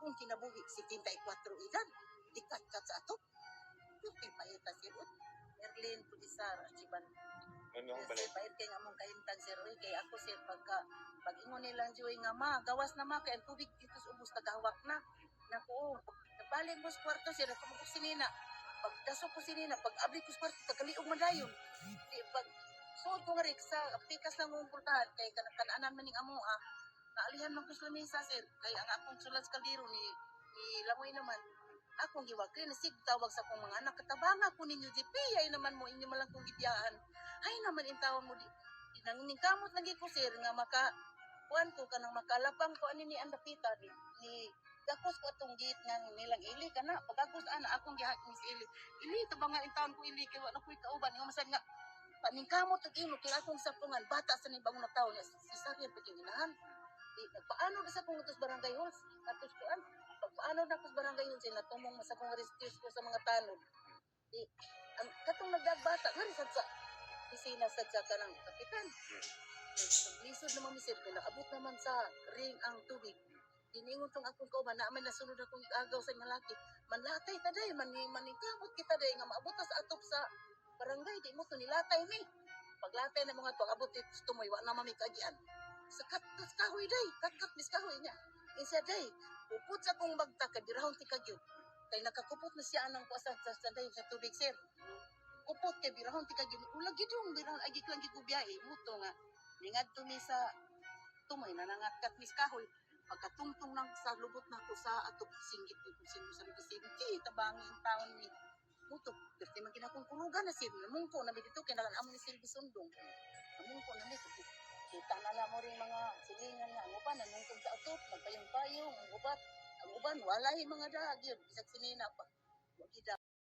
akong kinabuhi 74 edad. Dikat-kat sa ato. Pwede paita sir. Erlin Pudisar, Chiban. Ano ang balay? Kasi pahit kay nga mong kahintag sir. Kay ako sir, pag-ingon nilang Joy nga ma, gawas na ma, kaya ang tubig dito sa ubos, tagawak na. Naku, nabalik mo sa kwarto sir, nakamag ko sinina. Pagdasok ko sinina, pag-abli ko sa kwarto, tagaliog man dayon. Di, pag suot ko nga rin, sa pikas lang mong pultahan, kay kanaanan maning amo naalihan man ko sa lamesa sir, kay ang akong sulat sa kaldero ni Lamoy naman, akong giwagri na tawag sa akong mga anak, katabanga ko ninyo, di ay naman mo, inyo malang kong gibiyaan. Ay naman intawon mo, nangkamot lagi ko sir, nga kuan ko kanang makalapang ko ani ni andapita ni gakos ko atong git nga nilang ili kana pagagos ana akong gihak mis ili tabang nga intawon ko ili kay wala ko'y kauban nga masad nga paningkamot og imo kay akong sapungan bata sa ni bang na tawo si Sakya paginahan di paano sa kong utos barangay halls atos kuan paano na ko barangay halls na tumong sa kong rescue ko sa mga tanod di ang katong nagdagbata nga sad sa pisina sad sa kanang kapitan lisod naman mi sir kaya abot naman sa ring ang tubig diningon tong akong kauban na man nasunod akong agaw sa malaki manlatay ta day maningkamot kita day nga maabot sa atop sa barangay di mo to nilatay mi paglatay na mga to abot dito tumoy wa na mami kagian sa katkas kahoy day katkat mis kahoy niya insa day upot sa kong bagta kadirahon ti kagyo kay nakakupot na siya anang kuasa sa day sa tubig sir kupot kay birahon ti kagyo ulag gid yung birahon agi lang gid biyahe muto nga ningadto mi sa tumoy na nangakat mis kahoy pagkatungtong nang sa lubot na ko sa atop singgit ni kung sino sa singgit tabangin taon ni muto perti man kinakong kulugan na sir namungko na dito kay nalang amo ni Silvi Sundong namungko na dito kita na lang mo rin mga silingan nga ang uban namungkog sa atop nagpayong-payong ang uban walay mga dahag yun bisag sinina pa